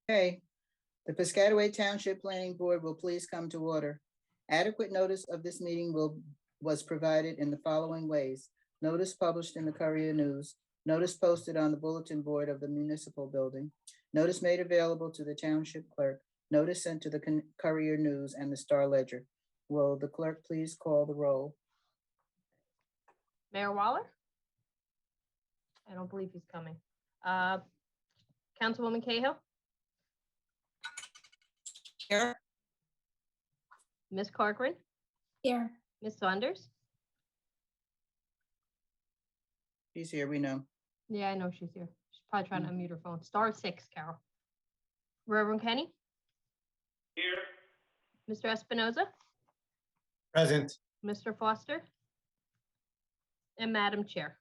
Okay, the Piscataway Township Planning Board will please come to order. Adequate notice of this meeting was provided in the following ways. Notice published in the Courier News, notice posted on the bulletin board of the municipal building, notice made available to the township clerk, notice sent to the Courier News and the Star Ledger. Will the clerk please call the roll? Mayor Waller? I don't believe he's coming. Councilwoman Cahill? Here. Ms. Corcoran? Here. Ms. Saunders? She's here, we know. Yeah, I know she's here. She's probably trying to unmute her phone. *6, Carol. Reverend Kenny? Here. Mr. Espinoza? Present. Mr. Foster? And Madam Chair.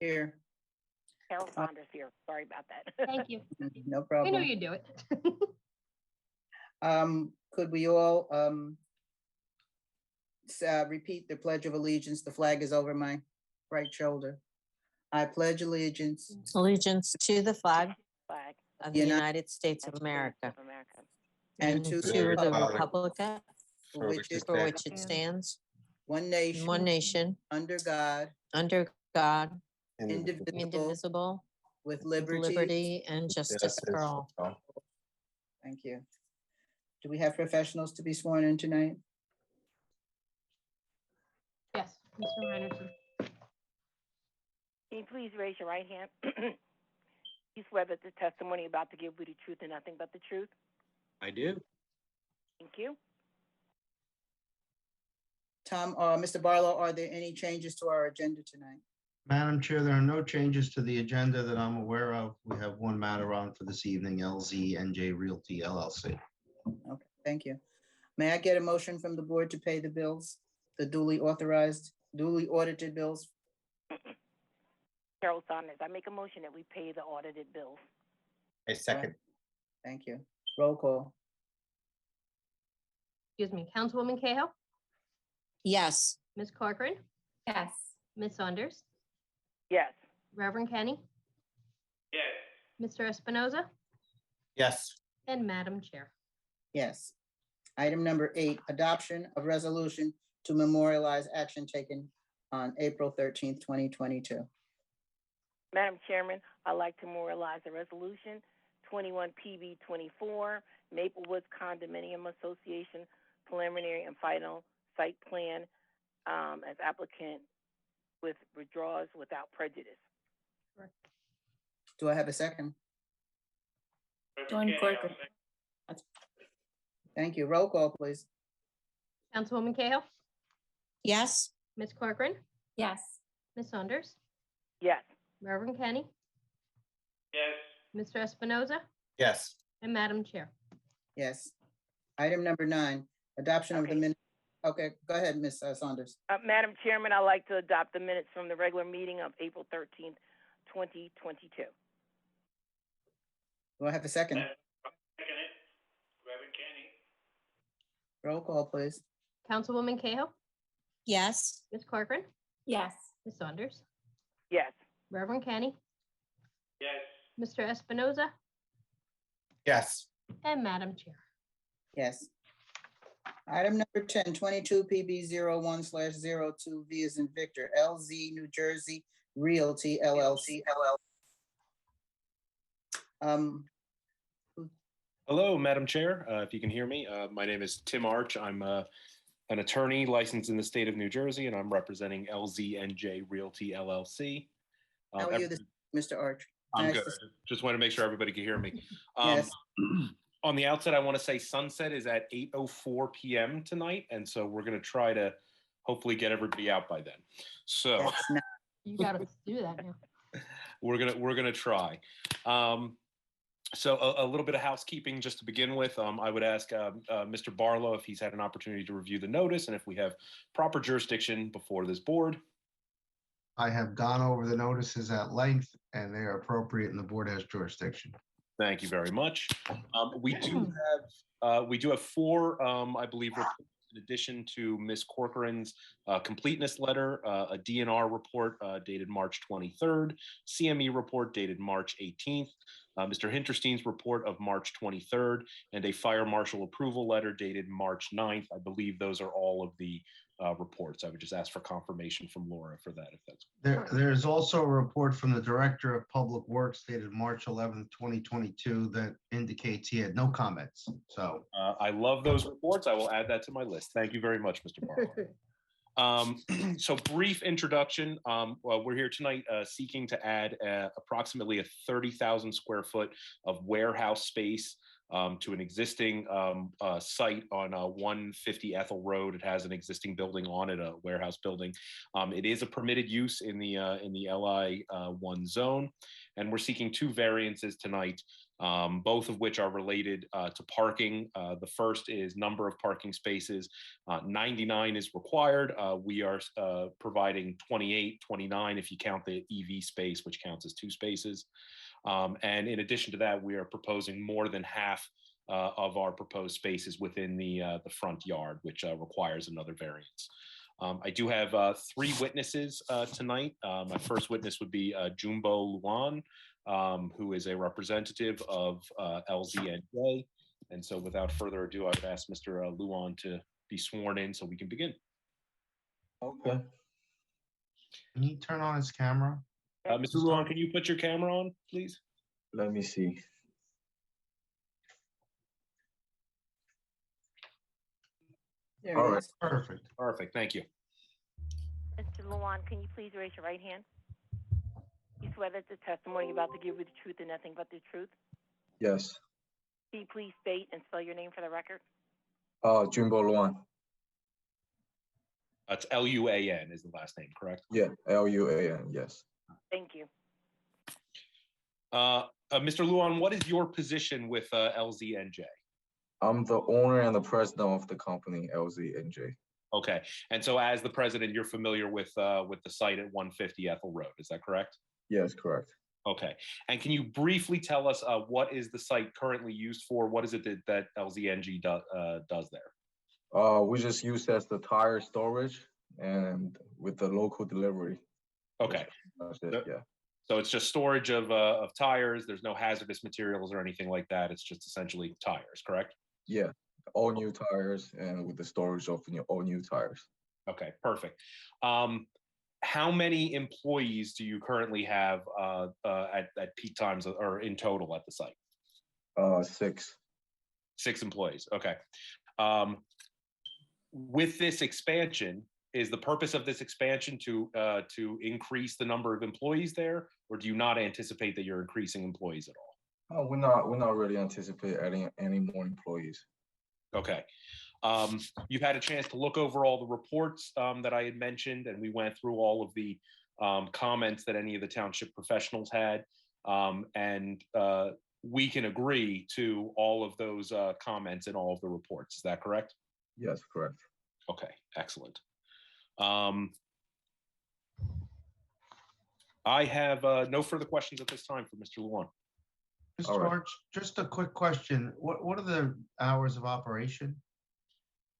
Here, Carol Saunders here. Sorry about that. Thank you. no We problem. know you do it. Could we all repeat the Pledge of Allegiance? The flag is over my right shoulder. I pledge allegiance Allegiance to the flag Flag of the United States of America and and to to the the republic republic for which it for which it stands, one one nation, nation, under God, indivisible, indivisible, with with liberty and justice for all. Thank you. Do we have professionals to be sworn in tonight? Yes, Mr. Reinerson. Can you please raise your right hand? You swear that the testimony you're about to give will be the truth and nothing but the truth? I do. Thank you. Mr. Barlow, are there any changes to our agenda tonight? Madam Chair, there are no changes to the agenda that I'm aware of. We have one matter on for this evening, LZNJ Realty LLC. Okay, thank you. May I get a motion from the board to pay the bills, the duly authorized, duly audited bills? Carol Saunders, I make a motion that we pay the audited bills. A second. Thank you. Roll call. Excuse me, Councilwoman Cahill? Yes. Ms. Corcoran? Yes. Ms. Saunders? Yes. Reverend Kenny? Yes. Mr. Espinoza? Yes. And Madam Chair. Yes. Item number 8, adoption of resolution to memorialize action taken on April 13th, 2022. Madam Chairman, I'd like to memorialize the resolution 21 PB 24, Maplewoods Condominium Association preliminary and final site plan as applicant with withdrawals without prejudice. Do I have a second? Dawn Corcoran. Thank you. Roll call, please. Councilwoman Cahill? Yes. Ms. Corcoran? Yes. Ms. Saunders? Yes. Reverend Kenny? Yes. Mr. Espinoza? Yes. And Madam Chair. Yes. Item number 9, adoption of the Okay. minute. Okay, go ahead, Ms. Saunders. Madam Chairman, I'd like to adopt the minutes from the regular meeting of April 13th, 2022. Do I have a second? Reverend Kenny. Roll call, please. Councilwoman Cahill? Yes. Ms. Corcoran? Yes. Ms. Saunders? Yes. Reverend Kenny? Yes. Mr. Espinoza? Yes. And Madam Chair. Yes. Item number 10, 22 PB 01/02 V as in Victor, LZ New Jersey Realty LLC. Hello, Madam Chair. If you can hear me, my name is Tim Arch. I'm an attorney licensed in the state of New Jersey, and I'm representing LZNJ Realty LLC. How are you, Mr. Arch? I'm Nice good. to- Just want to make sure everybody can hear me. Yes. On the outset, I want to say sunset is at 8:04 p.m. tonight, and so we're going to try to hopefully get everybody out by then. So That's not- You gotta do that now. we're gonna try. So a little bit of housekeeping just to begin with. I would ask Mr. Barlow if he's had an opportunity to review the notice and if we have proper jurisdiction before this board. I have gone over the notices at length and they are appropriate and the board has jurisdiction. Thank you very much. We do have 4, I believe, reports in addition to Ms. Corcoran's completeness letter, a DNR report dated March 23rd, CME report dated March 18th, Mr. Hinterstein's report of March 23rd, and a fire marshal approval letter dated March 9th. I believe those are all of the reports. I would just ask for confirmation from Laura for that, if that's. There's also a report from the Director of Public Works dated March 11th, 2022 that indicates he had no comments. So I love those reports. I will add that to my list. Thank you very much, Mr. Barlow. So brief introduction. Well, we're here tonight seeking to add approximately a 30,000 square foot of warehouse space to an existing site on 150 Ethel Road. It has an existing building on it, a warehouse building. It is a permitted use in the LI 1 zone, and we're seeking two variances tonight, both of which are related to parking. The first is number of parking spaces. 99 is required. We are providing 28, 29 if you count the EV space, which counts as 2 spaces. And in addition to that, we are proposing more than half of our proposed spaces within the front yard, which requires another variance. I do have 3 witnesses tonight. My first witness would be Jumbo Luan, who is a representative of LZNJ. And so without further ado, I would ask Mr. Luan to be sworn in so we can begin. Okay. can he turn on his camera? Mr. Luan, can you put your camera on, please? Let me see. There All it right. is. Perfect. Perfect, thank you. Mr. Luan, can you please raise your right hand? You swear that the testimony you're about to give you the truth and nothing but the truth? Yes. Can you please state and spell your name for the record? Jumbo Luan. It's Luan is the last name, correct? Yeah, Luan. Yes. Thank you. Mr. Luan, what is your position with LZNJ? I'm the owner and the president of the company, LZNJ. Okay, and so as the president, you're familiar with the site at 150 Ethel Road, is that correct? Yes, correct. Okay, and can you briefly tell us what is the site currently used for? What is it that LZNG does there? We just use as the tire storage and with the local delivery. Okay. That's it, yeah. So it's just storage of tires. There's no hazardous materials or anything like that. It's just essentially tires, correct? Yeah, all new tires and with the storage of all new tires. Okay, perfect. How many employees do you currently have at peak times or in total at the site? 6. 6 employees. Okay. With this expansion, is the purpose of this expansion to increase the number of employees there, or do you not anticipate that you're increasing employees at all? We're not really anticipate adding any more employees. Okay. You've had a chance to look over all the reports that I had mentioned, and we went through all of the comments that any of the township professionals had, and we can agree to all of those comments in all of the reports. Is that correct? Yes, correct. Okay, excellent. I have no further questions at this time for Mr. Luan. Mr. Arch, just a quick question. What are the hours of operation?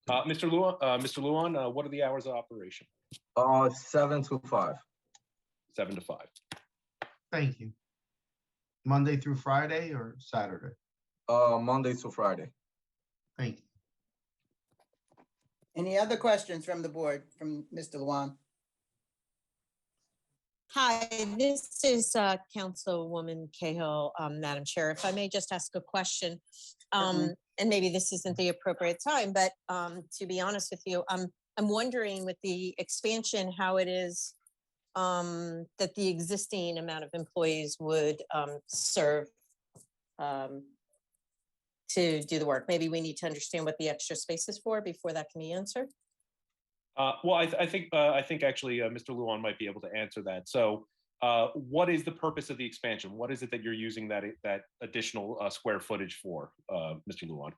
Mr. Luan, what are the hours of operation? 7 to 5. 7 to 5. Thank you. Monday through Friday or Saturday? Monday to Friday. Thank you. Any other questions from the board, from Mr. Luan? Hi, this is Councilwoman Cahill, Madam Chair. If I may just ask a question, and maybe this isn't the appropriate time, but to be honest with you, I'm wondering with the expansion how it is that the existing amount of employees would serve to do the work. Maybe we need to understand what the extra space is for before that can be answered. Well, I think actually Mr. Luan might be able to answer that. So what is the purpose of the expansion? What is it that you're using that additional square footage for, Mr. Luan?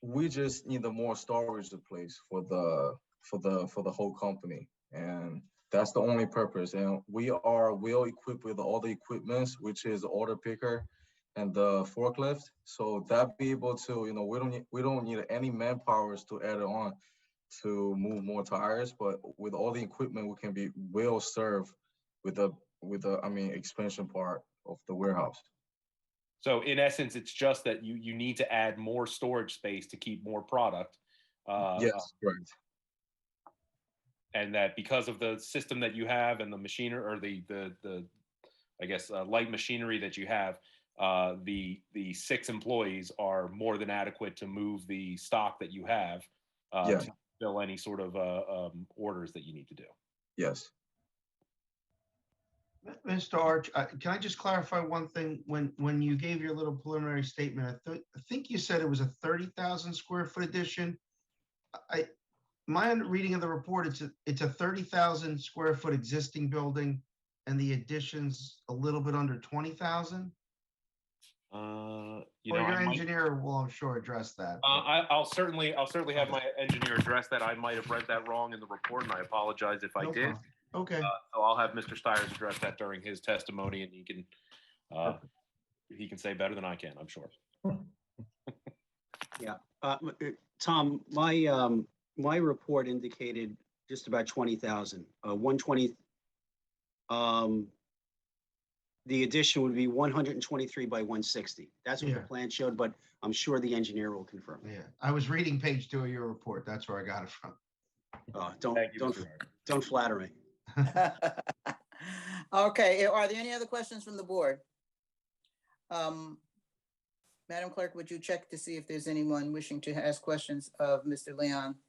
We just need a more storage place for the whole company, and that's the only purpose. And we are well equipped with all the equipments, which is order picker and the forklift. So that be able to, we don't need any manpowers to add on to move more tires, but with all the equipment, we can be well served with the expansion part of the warehouse. So in essence, it's just that you need to add more storage space to keep more product. Yes, correct. And that because of the system that you have and the machinery or the I guess light machinery that you have, the 6 employees are more than adequate to move the stock that you have Yeah. to fill any sort of orders that you need to do. Yes. Mr. Arch, can I just clarify one thing? When you gave your little preliminary statement, I think you said it was a 30,000 square foot addition. My reading of the report, it's a 30,000 square foot existing building, and the addition's a little bit under 20,000. Your engineer will, I'm sure, address that. I'll certainly have my engineer address that. I might have read that wrong in the report, and I apologize if I did. Problem. Okay. So I'll have Mr. Stiers address that during his testimony, and he can say better than I can, I'm sure. Yeah, Tom, my report indicated just about 20,000. 120. The addition would be 123 by 160. That's what the plan showed, but I'm sure the engineer will confirm. Yeah, I was reading page 2 of your report. That's where I got it from. Don't flatter me. Okay, are there any other questions from the board? Madam Clerk, would you check to see if there's anyone wishing to ask questions of Mr.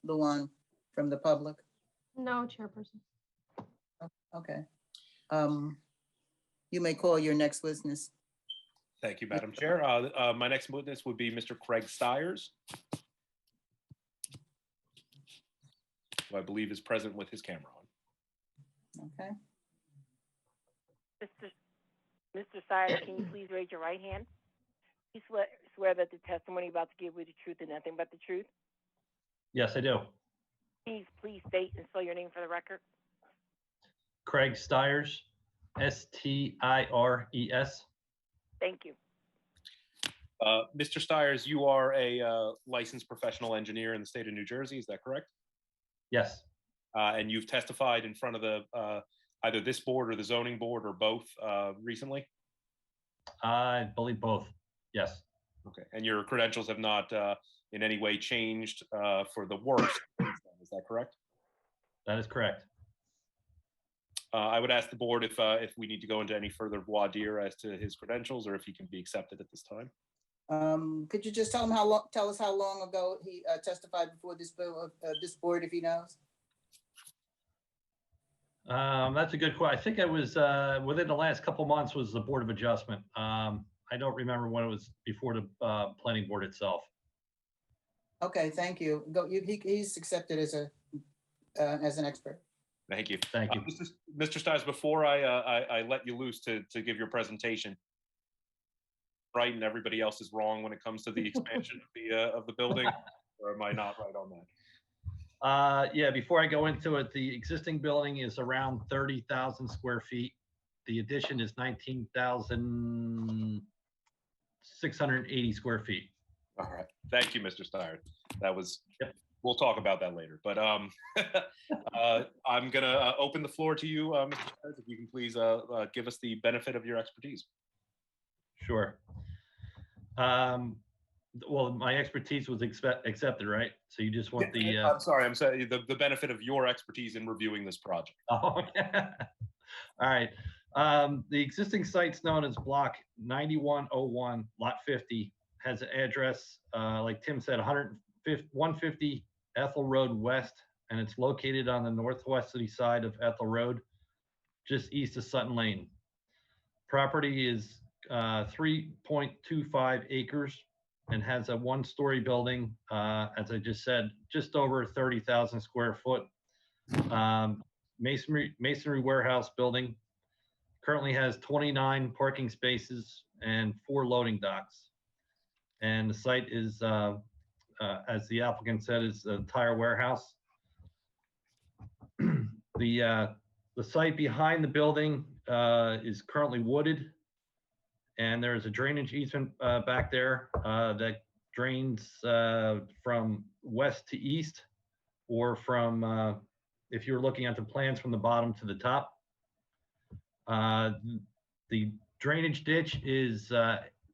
Luan from the public? No, Chairperson. Okay. You may call your next witness. Thank you, Madam Chair. My next witness would be Mr. Craig Stiers, who I believe is present with his camera on. Okay. Mr. Stiers, can you please raise your right hand? You swear that the testimony about to give you the truth and nothing but the truth? Yes, I do. Please state and spell your name for the record. Craig Stiers, Stires. Thank you. Mr. Stiers, you are a licensed professional engineer in the state of New Jersey, is that correct? Yes. And you've testified in front of the either this board or the zoning board or both recently? I believe both. Yes. Okay. And your credentials have not in any way changed for the worse. Is that correct? That is correct. I would ask the board if we need to go into any further voir dire as to his credentials or if he can be accepted at this time. Could you just tell us how long ago he testified before this board, if he knows? That's a good question. I think it was within the last couple months was the Board of Adjustment. I don't remember when it was before the planning board itself. Okay, thank you. He's accepted as an expert. Thank you. Thank you. Mr. Stiers, before I let you loose to give your presentation, right, and everybody else is wrong when it comes to the expansion of the building, or am I not right on that? Yeah, before I go into it, the existing building is around 30,000 square feet. The addition is 19,680 square feet. All right. Thank you, Mr. Stiers. That was, we'll talk about that later. But I'm going to open the floor to you, Mr. Stiers, if you can please give us the benefit of your expertise. Sure. Well, my expertise was accepted, right? So you just want the... I'm sorry, I'm saying the benefit of your expertise in reviewing this project. Oh, okay. All right. The existing site's known as Block 9101, Lot 50, has an address, like Tim said, 150 Ethel Road West, and it's located on the northwesterly side of Ethel Road, just east of Sutton Lane. Property is 3.25 acres and has a one-story building, as I just said, just over 30,000 square foot masonry warehouse building. Currently has 29 parking spaces and 4 loading docks. And the site is, as the applicant said, is a tire warehouse. The site behind the building is currently wooded, and there is a drainage easement back there that drains from west to east, or from, if you're looking at the plans, from the bottom to the top. The drainage ditch is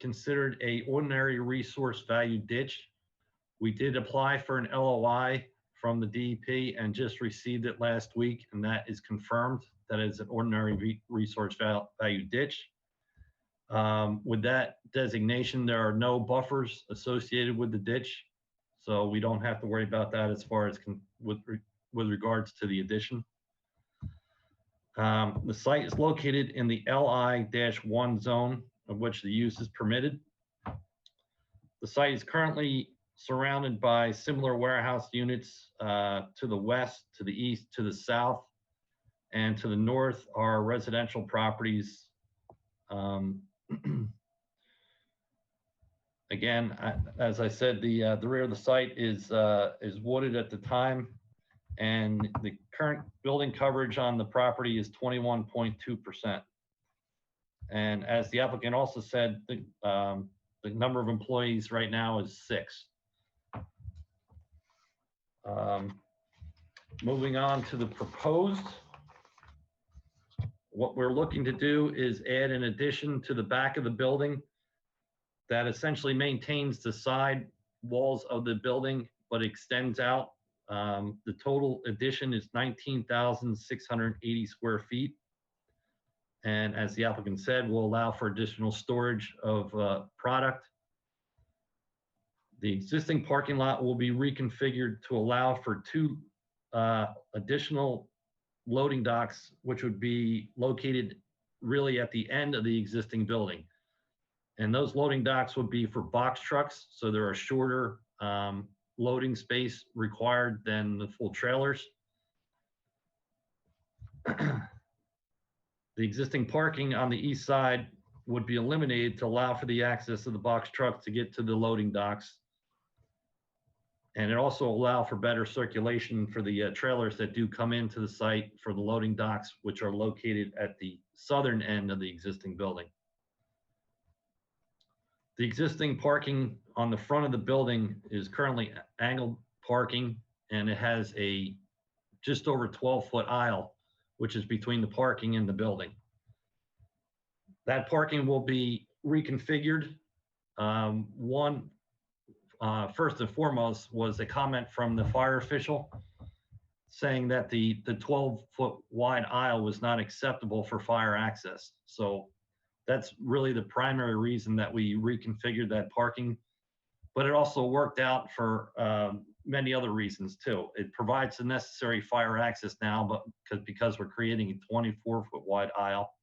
considered a ordinary resource value ditch. We did apply for an LOI from the DEP and just received it last week, and that is confirmed that it's an ordinary resource value ditch. With that designation, there are no buffers associated with the ditch, so we don't have to worry about that as far as with regards to the addition. The site is located in the LI-1 zone of which the use is permitted. The site is currently surrounded by similar warehouse units to the west, to the east, to the south, and to the north are residential properties. Again, as I said, the rear of the site is wooded at the time, and the current building coverage on the property is 21.2%. And as the applicant also said, the number of employees right now is 6. Moving on to the proposed. What we're looking to do is add an addition to the back of the building that essentially maintains the side walls of the building, but extends out. The total addition is 19,680 square feet. And as the applicant said, will allow for additional storage of product. The existing parking lot will be reconfigured to allow for 2 additional loading docks, which would be located really at the end of the existing building. And those loading docks would be for box trucks, so there are shorter loading space required than the full trailers. The existing parking on the east side would be eliminated to allow for the access of the box trucks to get to the loading docks. And it also allow for better circulation for the trailers that do come into the site for the loading docks, which are located at the southern end of the existing building. The existing parking on the front of the building is currently angled parking, and it has a just over 12-foot aisle, which is between the parking and the building. That parking will be reconfigured. First and foremost was a comment from the fire official saying that the 12-foot wide aisle was not acceptable for fire access. So that's really the primary reason that we reconfigured that parking. But it also worked out for many other reasons too. It provides the necessary fire access now, but because we're creating a 24-foot wide aisle.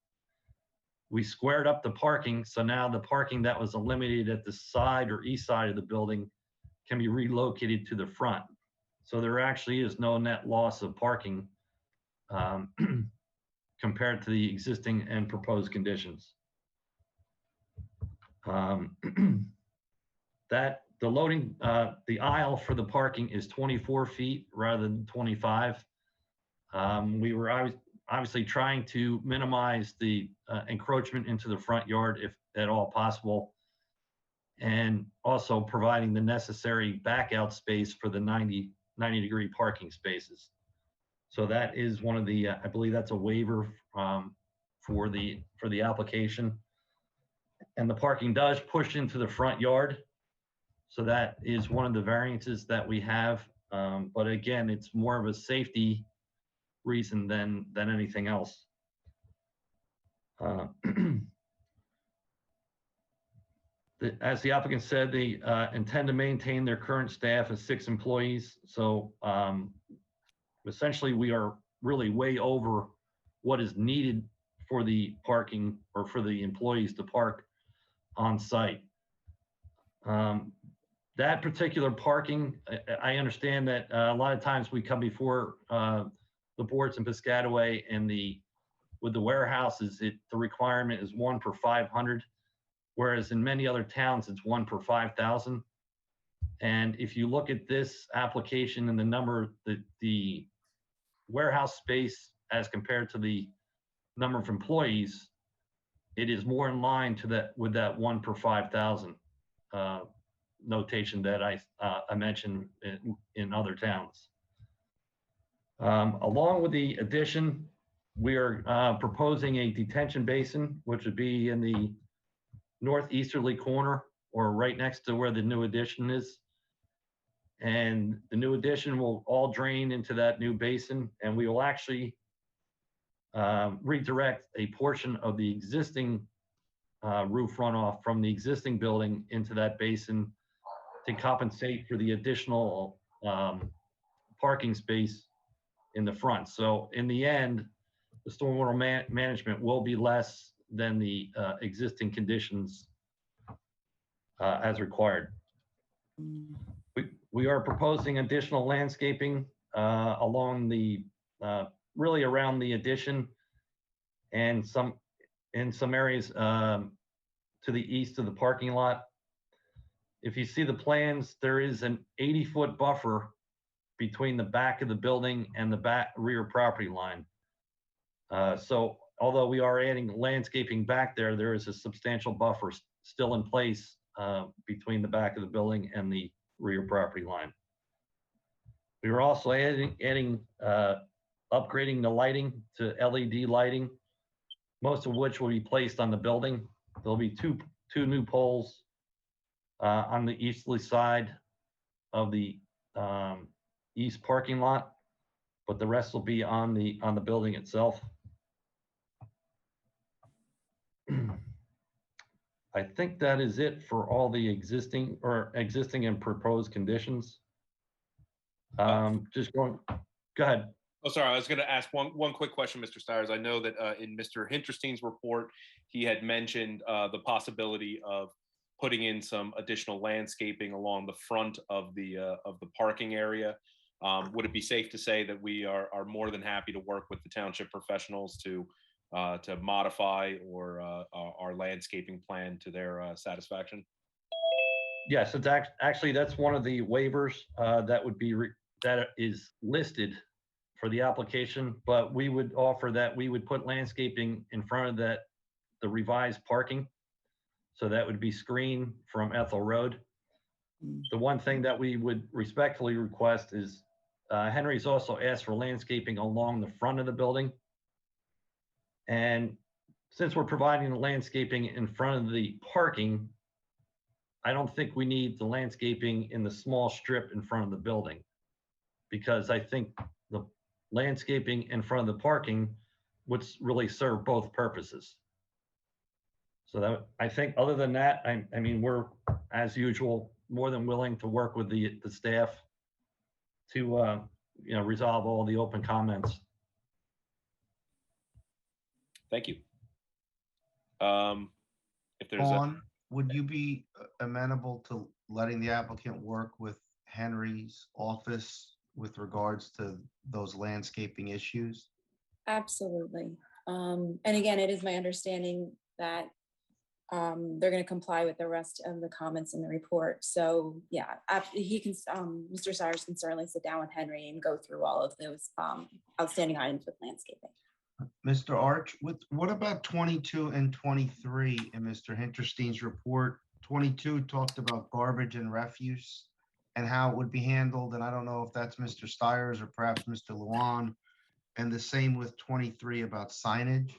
We squared up the parking, so now the parking that was eliminated at the side or east side of the building can be relocated to the front. So there actually is no net loss of parking compared to the existing and proposed conditions. The aisle for the parking is 24 feet rather than 25. We were obviously trying to minimize the encroachment into the front yard if at all possible, and also providing the necessary back out space for the 90-degree parking spaces. So that is one of the, I believe that's a waiver for the application. And the parking does push into the front yard. So that is one of the variances that we have. But again, it's more of a safety reason than anything else. As the applicant said, they intend to maintain their current staff of 6 employees. So essentially we are really way over what is needed for the parking or for the employees to park on site. That particular parking, I understand that a lot of times we come before the boards in Piscataway and with the warehouses, the requirement is 1 per 500, whereas in many other towns, it's 1 per 5,000. And if you look at this application and the number, the warehouse space as compared to the number of employees, it is more in line with that 1 per 5,000 notation that I mentioned in other towns. Along with the addition, we are proposing a detention basin, which would be in the northeasterly corner or right next to where the new addition is. And the new addition will all drain into that new basin, and we will actually redirect a portion of the existing roof runoff from the existing building into that basin to compensate for the additional parking space in the front. So in the end, the stormwater management will be less than the existing conditions as required. We are proposing additional landscaping along the, really around the addition and in some areas to the east of the parking lot. If you see the plans, there is an 80-foot buffer between the back of the building and the rear property line. So although we are adding landscaping back there, there is a substantial buffer still in place between the back of the building and the rear property line. We are also adding upgrading the lighting to LED lighting, most of which will be placed on the building. There'll be two new poles on the easterly side of the east parking lot, but the rest will be on the building itself. I think that is it for all the existing and proposed conditions. Just go ahead. Oh, sorry. I was going to ask one quick question, Mr. Stires. I know that in Mr. Hinterstein's report, he had mentioned the possibility of putting in some additional landscaping along the front of the parking area. Would it be safe to say that we are more than happy to work with the township professionals to modify or our landscaping plan to their satisfaction? Yes, it's actually that's one of the waivers that is listed for the application, but we would offer that we would put landscaping in front of the revised parking. So that would be screened from Ethel Road. The one thing that we would respectfully request is Henry's also asked for landscaping along the front of the building. And since we're providing the landscaping in front of the parking, I don't think we need the landscaping in the small strip in front of the building, because I think the landscaping in front of the parking would really serve both purposes. So that, I think other than that, I mean, we're, as usual, more than willing to work with the staff to, resolve all the open comments. Thank you. If there's would you be amenable to letting the applicant work with Henry's office with regards to those landscaping issues? Absolutely. And again, it is my understanding that they're going to comply with the rest of the comments in the report. So yeah, he can, Mr. Sires can certainly sit down with Henry and go through all of those outstanding items with landscaping. Mr. Arch, what about 22 and 23 in Mr. Hinterstein's report? 22 talked about garbage and refuse and how it would be handled. And I don't know if that's Mr. Stires or perhaps Mr. Luan. And the same with 23 about signage.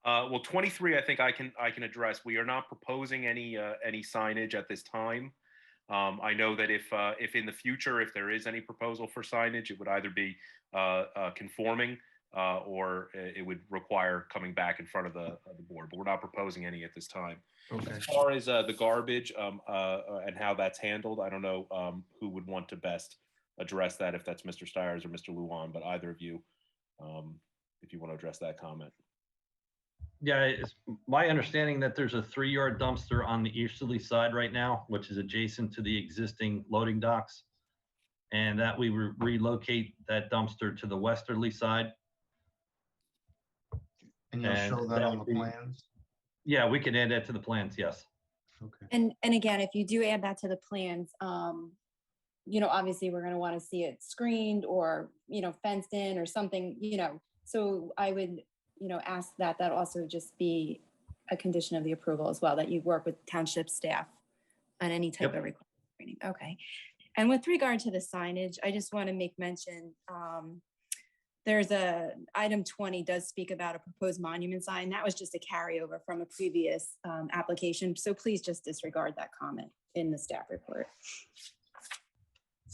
Well, 23, I think I can address. We are not proposing any signage at this time. I know that if in the future, if there is any proposal for signage, it would either be conforming or it would require coming back in front of the board, but we're not proposing any at this time. Okay. As far as the garbage and how that's handled, I don't know who would want to best address that, if that's Mr. Stires or Mr. Luan, but either of you, if you want to address that comment. Yeah, it's my understanding that there's a 3-yard dumpster on the easterly side right now, which is adjacent to the existing loading docks, and that we relocate that dumpster to the westerly side. And you'll show that on the plans? Yeah, we can add that to the plans, yes. Okay. And again, if you do add that to the plans, obviously we're going to want to see it screened or, fenced in or something, so I would, ask that also just be a condition of the approval as well, that you work with township staff on any type of request screening. Okay. And with regard to the signage, I just want to make mention, there's item 20 does speak about a proposed monument sign. That was just a carryover from a previous application. So please just disregard that comment in the staff report.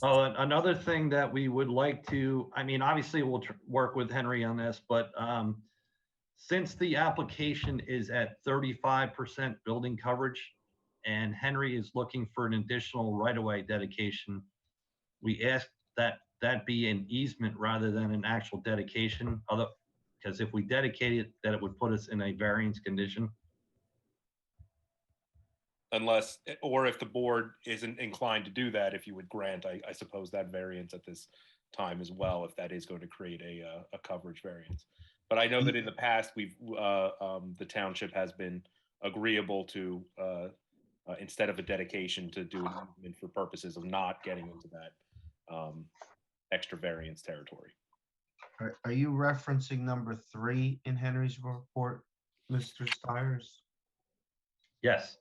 Oh, and another thing that we would like to, I mean, obviously we'll work with Henry on this, but since the application is at 35% building coverage and Henry is looking for an additional right-of-way dedication, we ask that that be an easement rather than an actual dedication, because if we dedicate it, that it would put us in a variance condition. Unless, or if the board isn't inclined to do that, if you would grant, I suppose, that variance at this time as well, if that is going to create a coverage variance. But I know that in the past, the township has been agreeable to, instead of a dedication, to do an easement for purposes of not getting into that extra variance territory. Are you referencing number 3 in Henry's report, Mr. Stiers? Yes.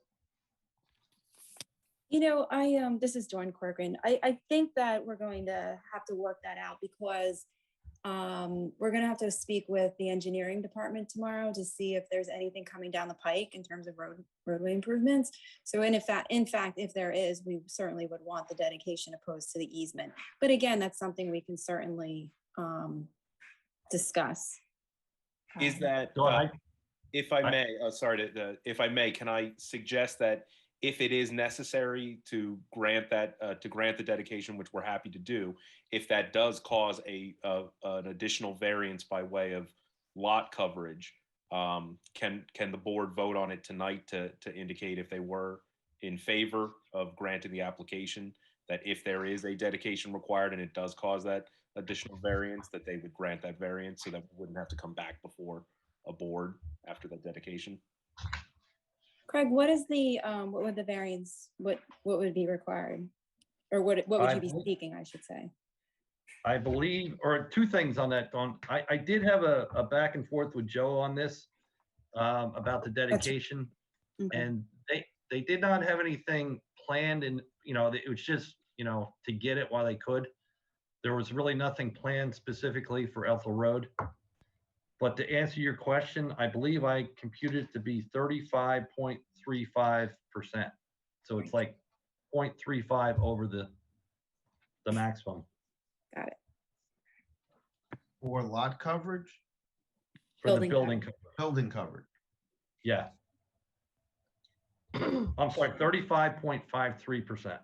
You know, this is Dawn Corcoran. I think that we're going to have to work that out because we're going to have to speak with the engineering department tomorrow to see if there's anything coming down the pike in terms of roadway improvements. So, in fact, if there is, we certainly would want the dedication opposed to the easement. But again, that's something we can certainly discuss. Is that, if I may, if I may, can I suggest that if it is necessary to grant that, to grant the dedication, which we're happy to do, if that does cause an additional variance by way of lot coverage, can the board vote on it tonight to indicate if they were in favor of granting the application, that if there is a dedication required and it does cause that additional variance, that they would grant that variance so that we wouldn't have to come back before a board after that dedication? Craig, what is the what would the variance, what would be required, or what would you be seeking, I should say? I believe, or two things on that, Dawn. I did have a back and forth with Joe on this about the dedication, and they did not have anything planned, and it was just to get it while they could. There was really nothing planned specifically for Ethel Road. But to answer your question, I believe I computed it to be 35.35%. So it's like 0.35 over the maximum. Got it. For lot coverage? For the building coverage. Building coverage. Yeah. I'm sorry, 35.53%.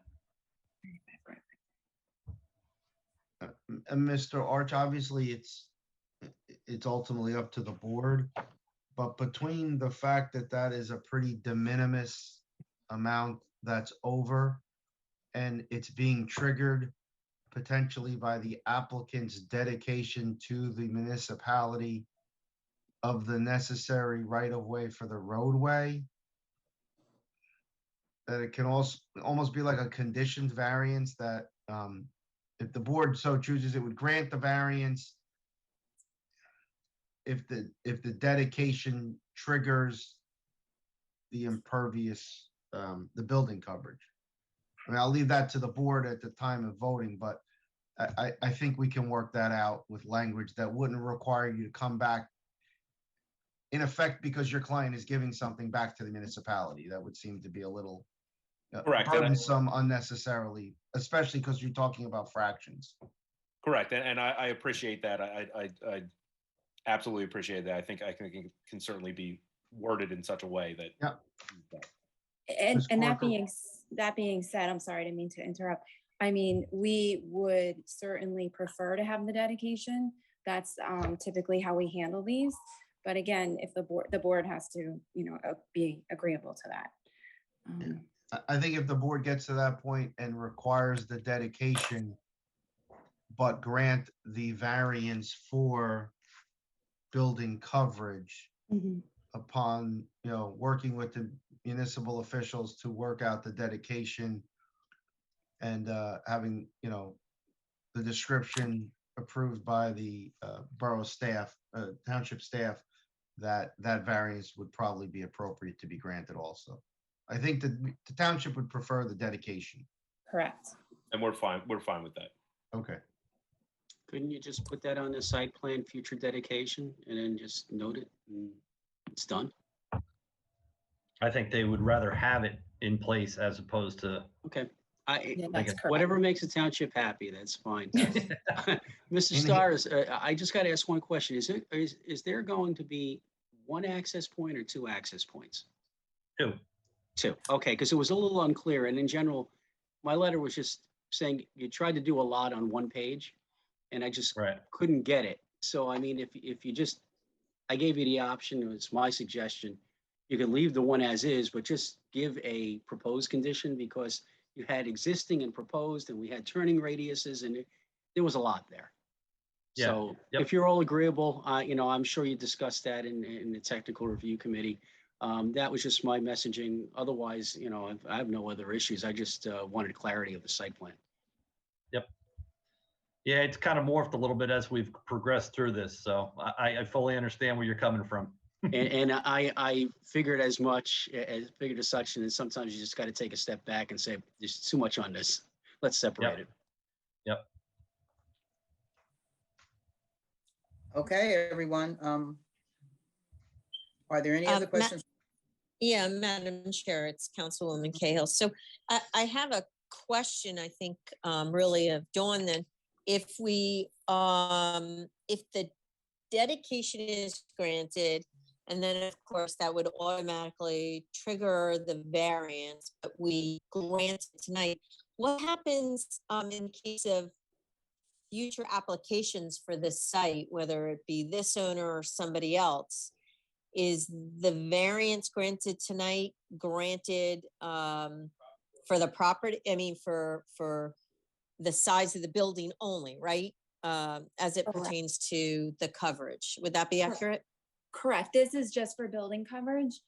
And Mr. Arch, obviously it's ultimately up to the board, but between the fact that that is a pretty de minimis amount that's over, and it's being triggered potentially by the applicant's dedication to the municipality of the necessary right-of-way for the roadway, that it can also almost be like a conditioned variance that if the board so chooses, it would grant the variance if the dedication triggers the impervious, the building coverage. I mean, I'll leave that to the board at the time of voting, but I think we can work that out with language that wouldn't require you to come back in effect because your client is giving something back to the municipality. That would seem to be a little burdensome unnecessarily, especially because you're talking about fractions. Correct, and I appreciate that. I absolutely appreciate that. I think it can certainly be worded in such a way that. Yeah. And that being said, I'm sorry, I didn't mean to interrupt. I mean, we would certainly prefer to have the dedication. That's typically how we handle these. But again, if the board has to, be agreeable to that. I think if the board gets to that point and requires the dedication, but grant the variance for building coverage upon, working with the municipal officials to work out the dedication and having, the description approved by the borough staff, township staff, that variance would probably be appropriate to be granted also. I think that the township would prefer the dedication. Correct. And we're fine with that. Okay. Couldn't you just put that on the site plan, future dedication, and then just note it? And it's done. I think they would rather have it in place as opposed to. Okay. Yeah, Like that's a- correct. Whatever makes the township happy, that's fine. Mr. Stars, I just got to ask one question. Is there going to be one access point or two access points? Two. Two. Okay, because it was a little unclear. And in general, my letter was just saying you tried to do a lot on one page, and I just Right. couldn't get it. So, I mean, if you just, I gave you the option, it was my suggestion. You could leave the one as is, but just give a proposed condition because you had existing and proposed, and we had turning radiuses, and there was a lot there. Yeah, So yep. if you're all agreeable, I'm sure you discussed that in the technical review committee. That was just my messaging. Otherwise, I have no other issues. I just wanted clarity of the site plan. Yep. Yeah, it's kind of morphed a little bit as we've progressed through this. So I fully understand where you're coming from. And I figured as much, figured as such, and then sometimes you just got to take a step back and say, there's too much on this. Let's separate it. Yep. Okay, everyone. Are there any other questions? Yeah, Madam Chair, it's Councilwoman Cahill. So I have a question, I think, really of Dawn, then. If we, if the dedication is granted, and then of course that would automatically trigger the variance, but we grant it tonight, what happens in case of future applications for this site, whether it be this owner or somebody else? Is the variance granted tonight granted for the property? I mean, for the size of the building only, right? As it Correct. pertains to the coverage. Would that be accurate? Correct. This is just for building coverage.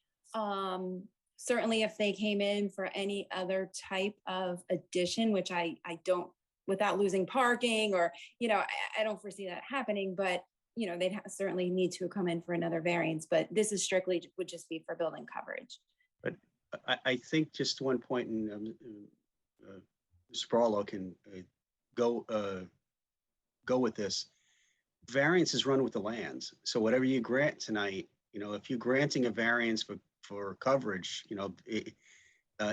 Certainly if they came in for any other type of addition, which I don't, without losing parking or, I don't foresee that happening, but they'd certainly need to come in for another variance, but this is strictly would just be for building coverage. But I think just one point, and Mr. Barlow can go with this. Variances run with the lands. So whatever you grant tonight, if you're granting a variance for coverage,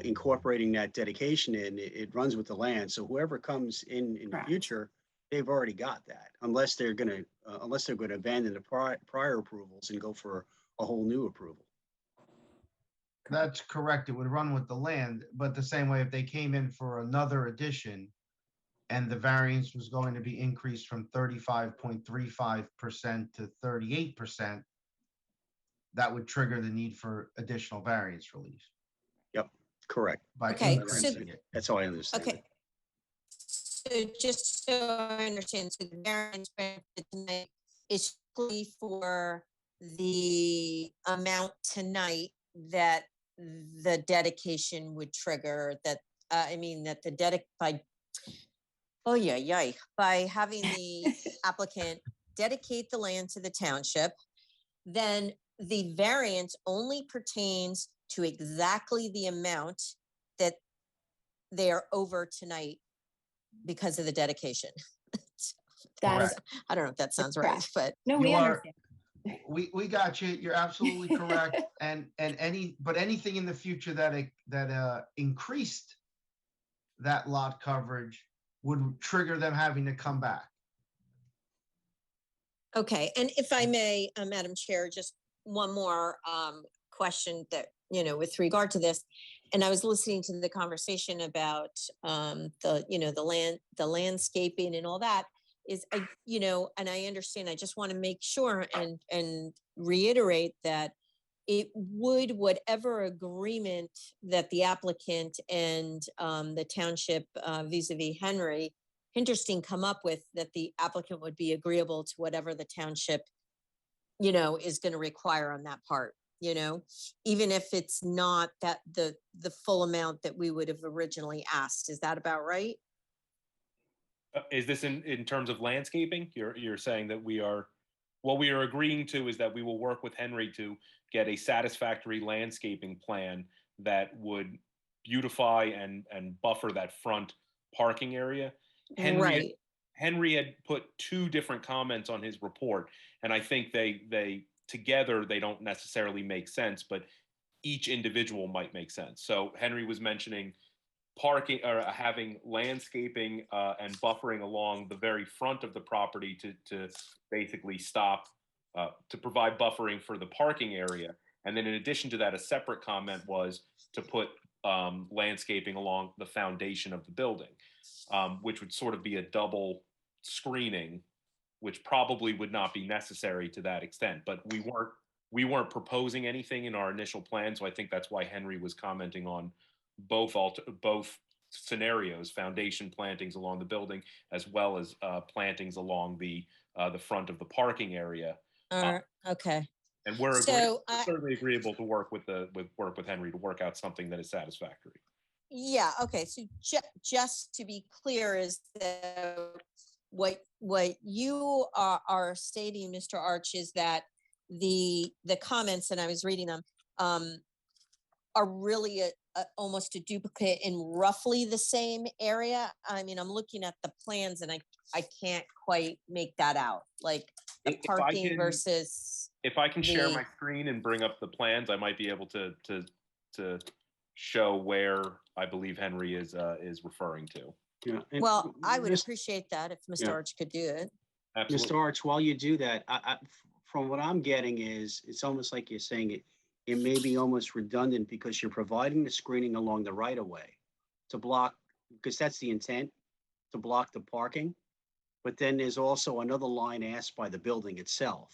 incorporating that dedication in, it runs with the land. So whoever comes in the future, they've already got that, unless they're going to abandon the prior approvals and go for a whole new approval. That's correct. It would run with the land, but the same way if they came in for another addition and the variance was going to be increased from 35.35% to 38%, that would trigger the need for additional variance relief. Yep, correct. By Okay, increasing it. That's how I understand Okay. it. So just so I understand, so the variance granted tonight is strictly for the amount tonight that the dedication would trigger, that, that the by having the applicant dedicate the land to the township, then the variance only pertains to exactly the amount that they are over tonight because of the dedication. That is, I don't know if that sounds right, correct. but no, we You are- understand. We got you. You're absolutely correct. And anything in the future that increased that lot coverage would trigger them having to come back. okay. And if I may, Madam Chair, just one more question that, with regard to this. And I was listening to the conversation about the landscaping and all that. Is and I understand, I just want to make sure and reiterate that it would, whatever agreement that the applicant and the township vis-a-vis Henry Hinterstein come up with, that the applicant would be agreeable to whatever the township, is going to require on that part, even if it's not that the full amount that we would have originally asked. Is that about right? Is this in terms of landscaping? You're saying that what we are agreeing to is that we will work with Henry to get a satisfactory landscaping plan that would beautify and buffer that front parking area. Right. Henry had put two different comments on his report, and I think they together they don't necessarily make sense, but each individual might make sense. So Henry was mentioning parking or having landscaping and buffering along the very front of the property to basically stop to provide buffering for the parking area. And then in addition to that, a separate comment was to put landscaping along the foundation of the building, which would sort of be a double screening, which probably would not be necessary to that extent. But we weren't proposing anything in our initial plan, so I think that's why Henry was commenting on both scenarios: foundation plantings along the building, as well as plantings along the front of the parking area. Okay. And we're So certainly agreeable to work with Henry to work out something that is satisfactory. yeah, okay. So just to be clear, is that what you are stating, Mr. Arch, is that the comments, and I was reading them, are really almost a duplicate in roughly the same area. I mean, I'm looking at the plans and I can't quite make that out, like the parking versus. If I can share my screen and bring up the plans, I might be able to show where I believe Henry is referring to. Yeah. Well, I would appreciate that if Mr. Arch could do it. Absolutely. Mr. Arch, while you do that, from what I'm getting is, it's almost like you're saying it may be almost redundant because you're providing the screening along the right of way to block, because that's the intent, to block the parking. But then there's also another line asked by the building itself.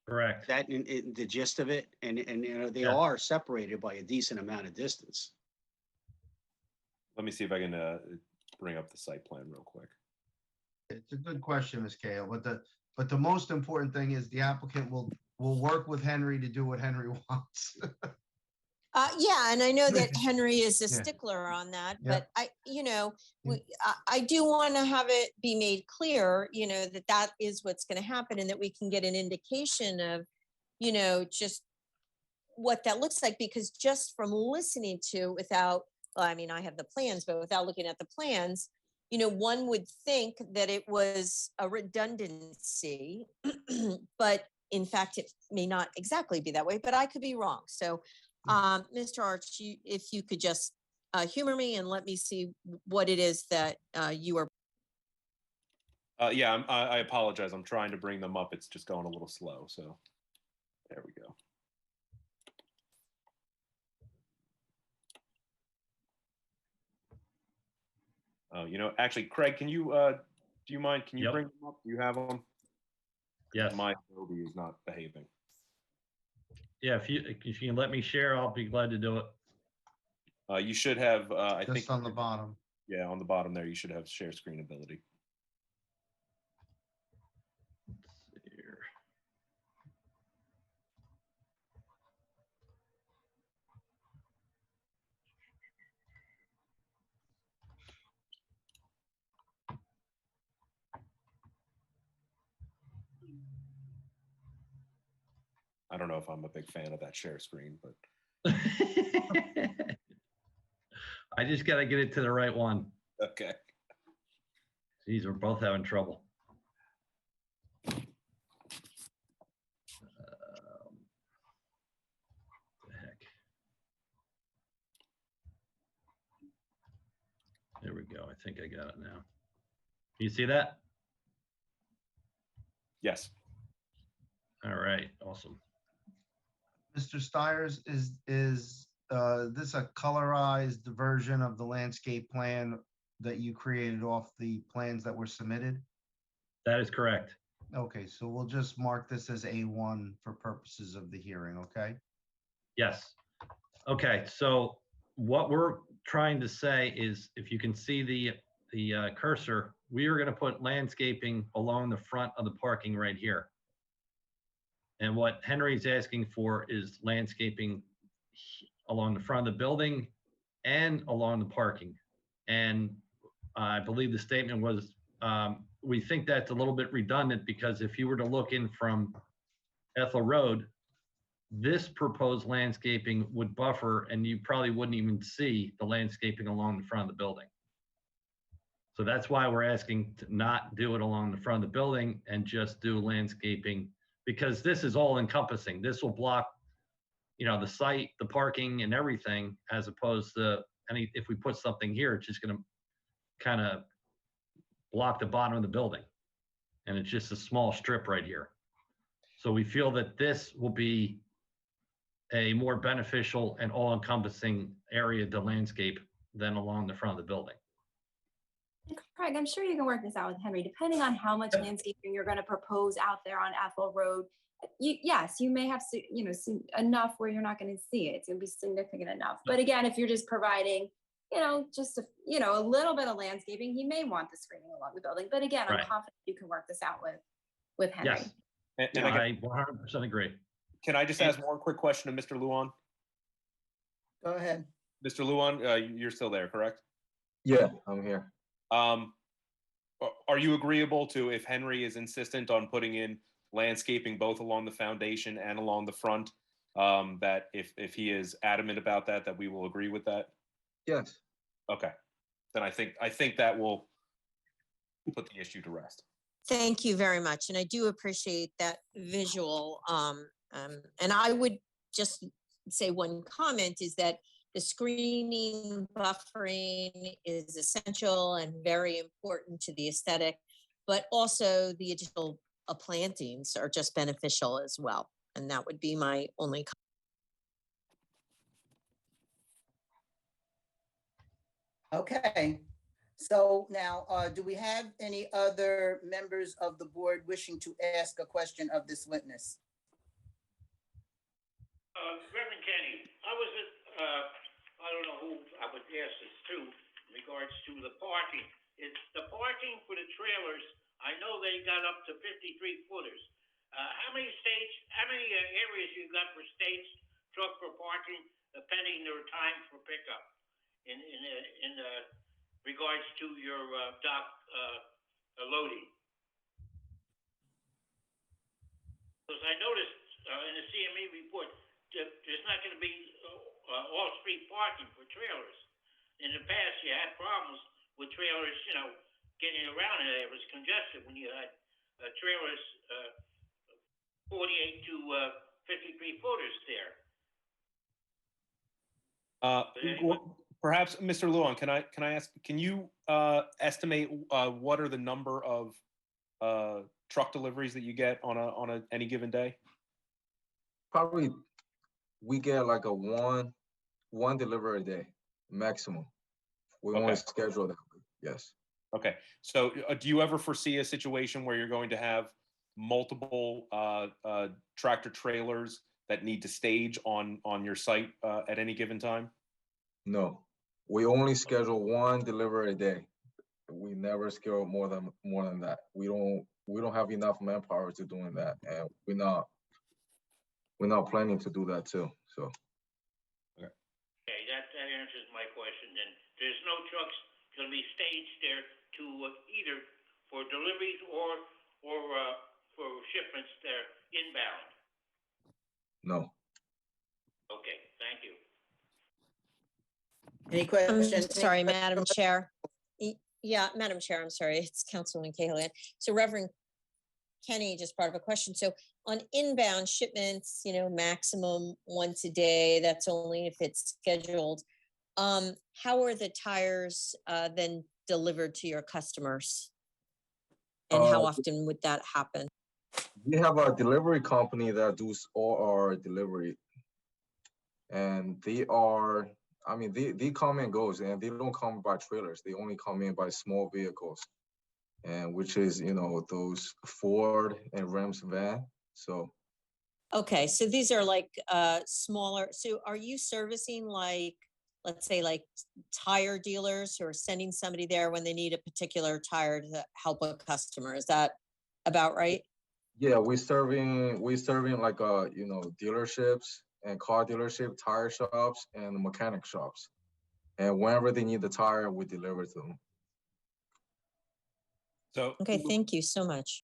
Correct. That in the gist of it, and you know, they Yeah. are separated by a decent amount of distance. Let me see if I can bring up the site plan real quick. It's a good question, Ms. Cahill, but the most important thing is the applicant will work with Henry to do what Henry wants. Yeah, and I know that Henry is a Yeah. stickler on that, Yeah. but I do want to have it be made clear, that is what's going to happen, and that we can get an indication of, just what that looks like, because just from listening to well, I mean, I have the plans, but without looking at the plans, one would think that it was a redundancy, but in fact, it may not exactly be that way, but I could be wrong. So, Mr. Arch, if you could just humor me and let me see what it is that you are. Yeah, I apologize. I'm trying to bring them up. It's just going a little slow. So there we go. Actually, Craig, can you, do you mind? Can you bring them up? Do you have them? Yes. My Adobe is not behaving. Yeah, if you can let me share, I'll be glad to do it. You should have, I think. Just on the bottom. Yeah, on the bottom there, you should have share screen ability. Let's see here. I don't know if I'm a big fan of that share screen, but. I just got to get it to the right one. Okay. Geez, we're both having trouble. The heck. There we go. I think I got it now. You see that? Yes. All right. Awesome. Mr. Stiers, is this a colorized version of the landscape plan that you created off the plans that were submitted? That is correct. Okay, so we'll just mark this as A1 for purposes of the hearing, okay? Yes. Okay, so what we're trying to say is, if you can see the cursor, we are going to put landscaping along the front of the parking right here. And what Henry's asking for is landscaping along the front of the building and along the parking. And I believe the statement was, we think that's a little bit redundant, because if you were to look in from Ethel Road, this proposed landscaping would buffer, and you probably wouldn't even see the landscaping along the front of the building. So that's why we're asking to not do it along the front of the building and just do landscaping, because this is all encompassing. This will block, the site, the parking and everything, as opposed to if we put something here, it's just gonna kind of block the bottom of the building. And it's just a small strip right here. So we feel that this will be a more beneficial and all-encompassing area to landscape than along the front of the building. Craig, I'm sure you can work this out with Henry, depending on how much landscaping you're going to propose out there on Ethel Road. Yes, you may have, enough where you're not going to see it. It's going to be significant enough. But again, if you're just providing, just a little bit of landscaping, he may want the screening along the building. But again, I'm Right. confident you can work this out with Henry. Yes, And I 100% agree. can I just ask one quick question to Mr. Luan? Go ahead. Mr. Luan, you're still there, correct? Yeah, I'm here. Are you agreeable to, if Henry is insistent on putting in landscaping both along the foundation and along the front, that if he is adamant about that, that we will agree with that? Yes. Okay, then I think that will put the issue to rest. Thank you very much. And I do appreciate that visual. And I would just say one comment is that the screening, buffering is essential and very important to the aesthetic, but also the additional plantings are just beneficial as well. And that would be my only comment. Okay, so now, do we have any other members of the board wishing to ask a question of this witness? Reverend Kenny, I was at, I don't know who I would ask this to in regards to the parking. It's the parking for the trailers. I know they got up to 53 footers. How many areas you got for staged truck for parking, depending their time for pickup in regards to your dock loading? Because I noticed in the CME report that there's not going to be all-street parking for trailers. In the past, you had problems with trailers, getting around, and it was congested when you had trailers 48 to 53 footers there. Perhaps, Mr. Luan, can I ask? Can you estimate what are the number of truck deliveries that you get on any given day? Probably we get like a one delivery a day maximum. We only schedule that. Yes. Okay. So do you ever foresee a situation where you're going to have multiple tractor trailers that need to stage on your site at any given time? No, we only schedule one delivery a day. We never schedule more than that. We don't have enough manpower to doing that, and we're not planning to do that too. So. Okay, that answers my question. Then there's no trucks going to be staged there to either for deliveries or for shipments there inbound. No. Okay, thank you. Any questions? Sorry, Madam Chair. Yeah, Madam Chair, I'm sorry. It's Councilwoman Cahill. So Reverend Kenny just brought up a question. So on inbound shipments, maximum once a day, that's only if it's scheduled. How are the tires then delivered to your customers? And how often would that happen? We have a delivery company that does all our delivery. And they come and goes, and they don't come by trailers. They only come in by small vehicles. And which is, those Ford and Rams van. So. Okay, so these are like smaller. So are you servicing let's say tire dealers who are sending somebody there when they need a particular tire to help a customer? Is that about right? Yeah, we're serving like dealerships and car dealership, tire shops and mechanic shops. And whenever they need the tire, we deliver to them. So okay, thank you so much.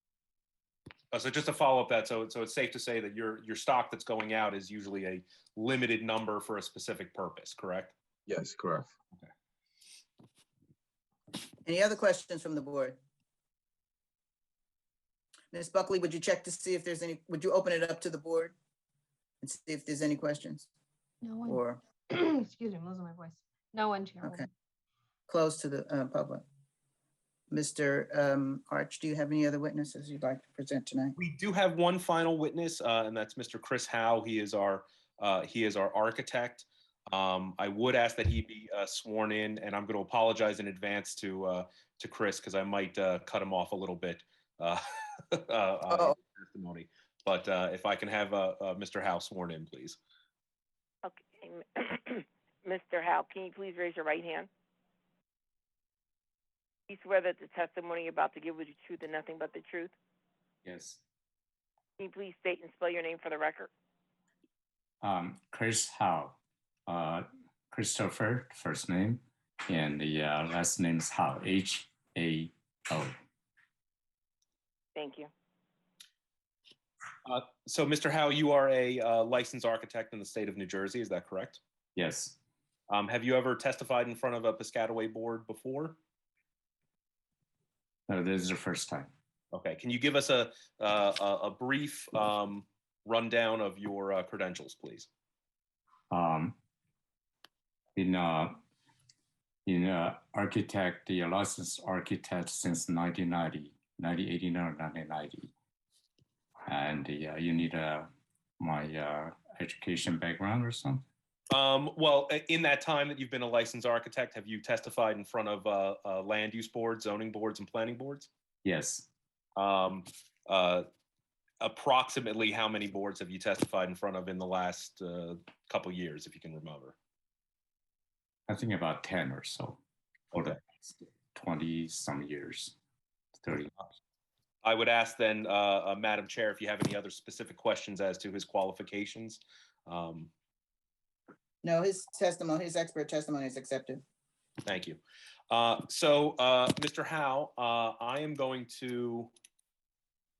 So just to follow up that, so it's safe to say that your stock that's going out is usually a limited number for a specific purpose, correct? Yes, correct. Okay. Any other questions from the board? Ms. Buckley, would you check to see if there's any, would you open it up to the board and see if there's any questions No one, or excuse me, I'm losing my voice. No one, Okay. Chairwoman. close to the public? Mr. Arch, do you have any other witnesses you'd like to present tonight? We do have one final witness, and that's Mr. Chris Howe. He is our architect. I would ask that he be sworn in, and I'm going to apologize in advance to Chris because I might cut him off a little bit in testimony. But if I can have Mr. Howe sworn in, please. Okay. Mr. Howe, can you please raise your right hand? You swear that the testimony you're about to give was the truth and nothing but the truth? Yes. Can you please state and spell your name for the record? Chris Howe, Christopher, first name, and the last name is Howe, H-A-O. Thank you. So, Mr. Howe, you are a licensed architect in the state of New Jersey, is that correct? Yes. Have you ever testified in front of a Piscataway board before? No, this is the first time. Okay, can you give us a brief rundown of your credentials, please? In architect, the licensed architect since 1990, 1989 or 1990. And you need my education background or something? Well, in that time that you've been a licensed architect, have you testified in front of land use boards, zoning boards, and planning boards? Yes. Approximately how many boards have you testified in front of in the last couple years, if you can remember? I think about 10 or so for the 20 some years, 30. I would ask then, Madam Chair, if you have any other specific questions as to his qualifications. No, his testimony, his expert testimony is accepted. Thank you. Mr. Howe, I am going to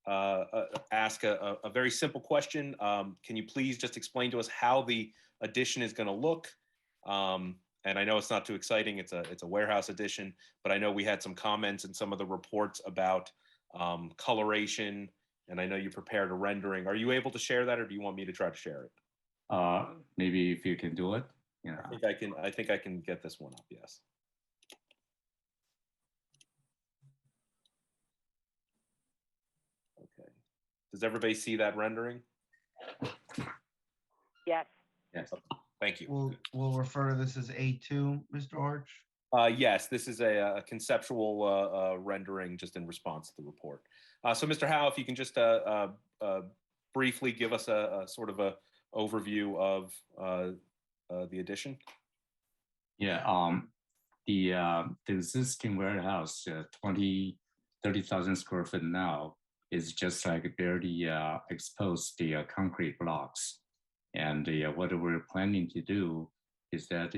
ask a very simple question. Can you please just explain to us how the addition is going to look? And I know it's not too exciting. It's a warehouse addition, but I know we had some comments in some of the reports about coloration, and I know you prepared a rendering. Are you able to share that, or do you want me to try to share it? Maybe if you can do it. Yeah. I think I can get this one up. Yes. Okay. Does everybody see that rendering? Yes. Yes. Thank you. We'll refer to this as A2, Mr. Arch. Yes, this is a conceptual rendering just in response to the report. So, Mr. Howe, if you can just briefly give us a sort of a overview of the addition. Yeah. The existing warehouse, 30,000 square feet now, is just like barely exposed the concrete blocks. And what we're planning to do is that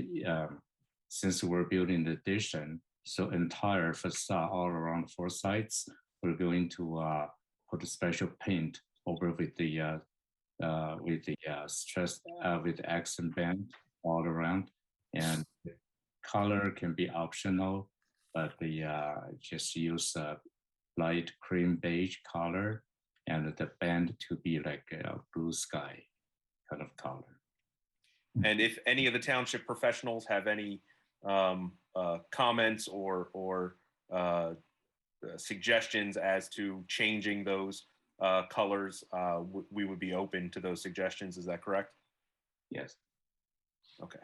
since we're building the addition, so entire facade all around 4 sides, we're going to put a special paint over with the with accent band all around, and the color can be optional, but just use a light cream beige color, and the band to be like a blue sky kind of color. And if any of the township professionals have any comments or suggestions as to changing those colors, we would be open to those suggestions. Is that correct? Yes. Okay.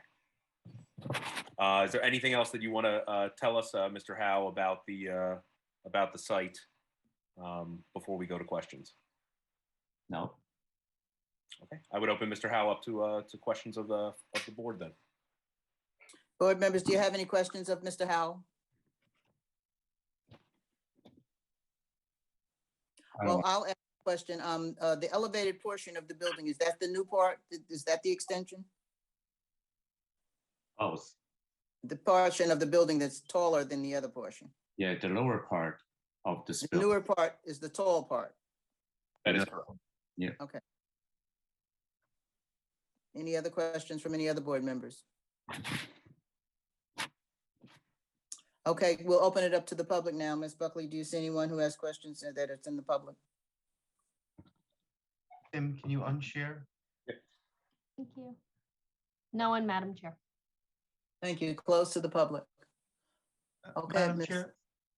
Is there anything else that you want to tell us, Mr. Howe, about the site before we go to questions? No. Okay. I would open Mr. Howe up to questions of the board then. Board members, do you have any questions of Mr. Howell? Well, I'll ask a question. The elevated portion of the building, is that the new part? Is that the extension? Both. The portion of the building that's taller than the other portion? Yeah, the lower part of the The newer part is the tall part. That is correct. Yeah. Okay. Any other questions from any other board members? Okay, we'll open it up to the public now. Ms. Buckley, do you see anyone who has questions that it's in the public? Tim, can you unshare? Thank you. No one, Madam Chair. Thank you. Close to the public. Okay, Madam Ms. Chair,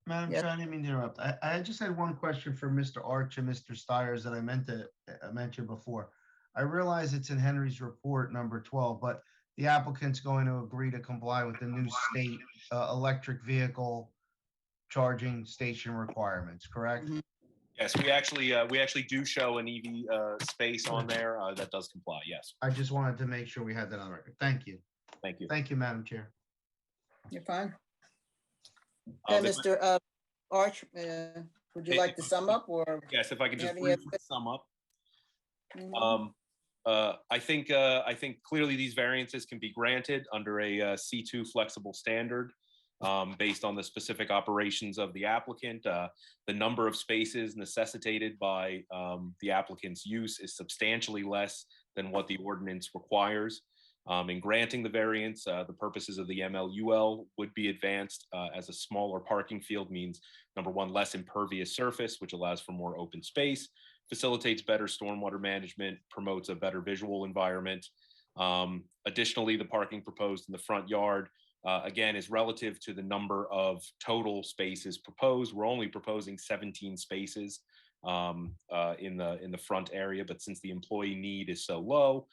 Madam Yes. Chair, I didn't mean to interrupt. I just had one question for Mr. Arch and Mr. Stiers that I meant to mention before. I realize it's in Henry's report, number 12, but the applicant's going to agree to comply with the new state electric vehicle charging station requirements, correct? Mhm. Yes, we actually do show an EV space on there that does comply. Yes, I just wanted to make sure we had that on record. Thank you. thank you. Thank you, Madam Chair. You're fine. Okay, If- Mr. Arch, would you like to sum up or? Yes, if I could You just have any briefly sum up. Mhm. I think clearly these variances can be granted under a C2 flexible standard based on the specific operations of the applicant. The number of spaces necessitated by the applicant's use is substantially less than what the ordinance requires. In granting the variance, the purposes of the MLUL would be advanced as a smaller parking field means, number one, less impervious surface, which allows for more open space, facilitates better stormwater management, promotes a better visual environment. Additionally, the parking proposed in the front yard, again, is relative to the number of total spaces proposed. We're only proposing 17 spaces in the front area, but since the employee need is so low,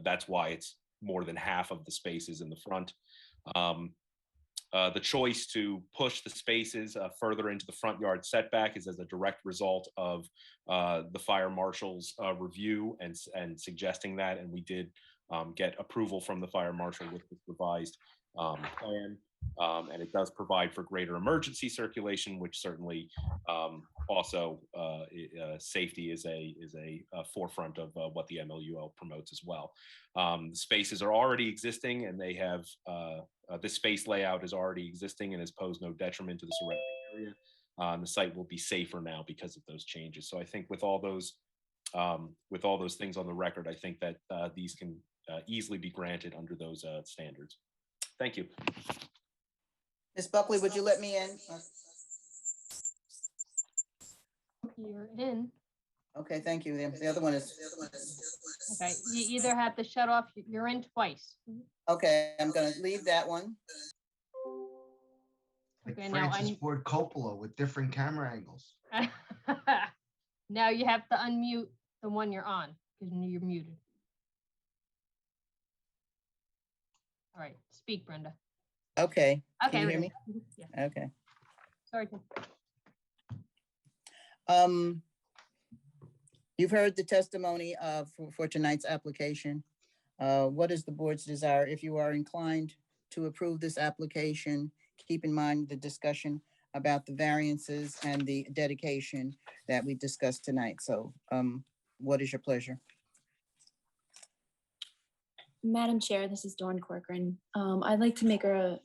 that's why it's more than half of the spaces in the front. The choice to push the spaces further into the front yard setback is as a direct result of the fire marshal's review and suggesting that, and we did get approval from the fire marshal with this revised plan. And it does provide for greater emergency circulation, which certainly also safety is a forefront of what the MLUL promotes as well. Spaces are already existing, and they have the space layout is already existing and has posed no detriment to the surrounding area. The site will be safer now because of those changes. So I think with all those things on the record, I think that these can easily be granted under those standards. Thank you. Ms. Buckley, would you let me in? You're in. Okay, thank you. The other one is, Okay, you either have to shut off, you're in twice. okay, I'm gonna leave that one. Like Okay, now Francis Ford Coppola with different camera angles. Now you have to unmute the one you're on because you're muted. All right, speak, Brenda. Okay, Okay. can you hear we me? go. Yeah, Okay. sorry. Tim. You've heard the testimony for tonight's application. What is the board's desire? If you are inclined to approve this application, keep in mind the discussion about the variances and the dedication that we discussed tonight. So what is your pleasure? Madam Chair, this is Dawn Corcoran. I'd like to make a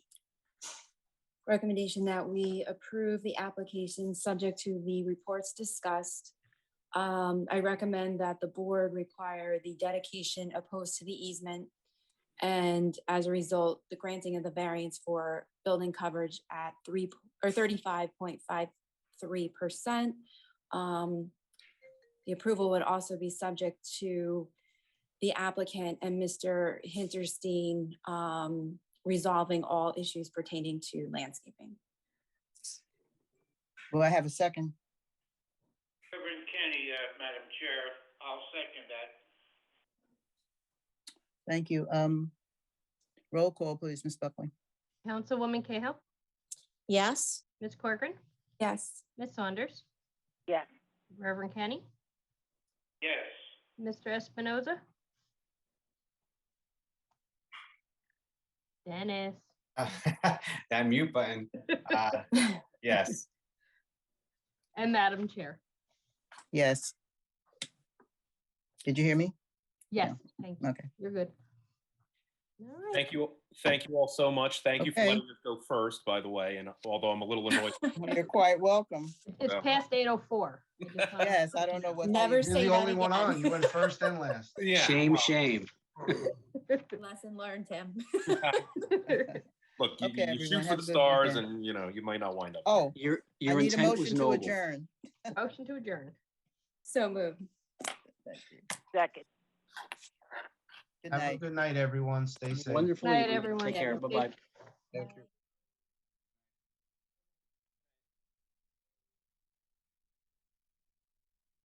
recommendation that we approve the application subject to the reports discussed. I recommend that the board require the dedication opposed to the easement, and as a result, the granting of the variance for building coverage at 35.53%. The approval would also be subject to the applicant and Mr. Hinterstein resolving all issues pertaining to landscaping. Will I have a second? Reverend Kenny, Madam Chair, I'll second that. Thank you. Roll call, please, Ms. Buckley. Councilwoman Cahill, Yes, Ms. Corcoran, Yes. Ms. Saunders, Yes. Reverend Kenny, Yes. Mr. Espinoza, Dennis. That mute button. Yes. And Madam Chair. Yes. Did you hear me? Yes, thank you. Okay. You're good. All right. Thank you all so much. Thank you for Okay. letting us go first, by the way, and although I'm a little annoyed. You're quite welcome. It's past 8:04. Yes, I don't know what. Never You're say the that only one again. on. You went first and last. Yeah. Shame, well, shame. Lesson learned, Tim. Look, you, Okay, you everyone, shoot for have the a good stars weekend. and, you might not wind up. Oh, Your I need a intent was motion to noble. adjourn. Motion to adjourn. So moved. Thank you. Second. Good Have a night. good night, everyone. Stay safe. Wonderful Night, evening. everyone. Take care. Yeah. Bye-bye. Thank you.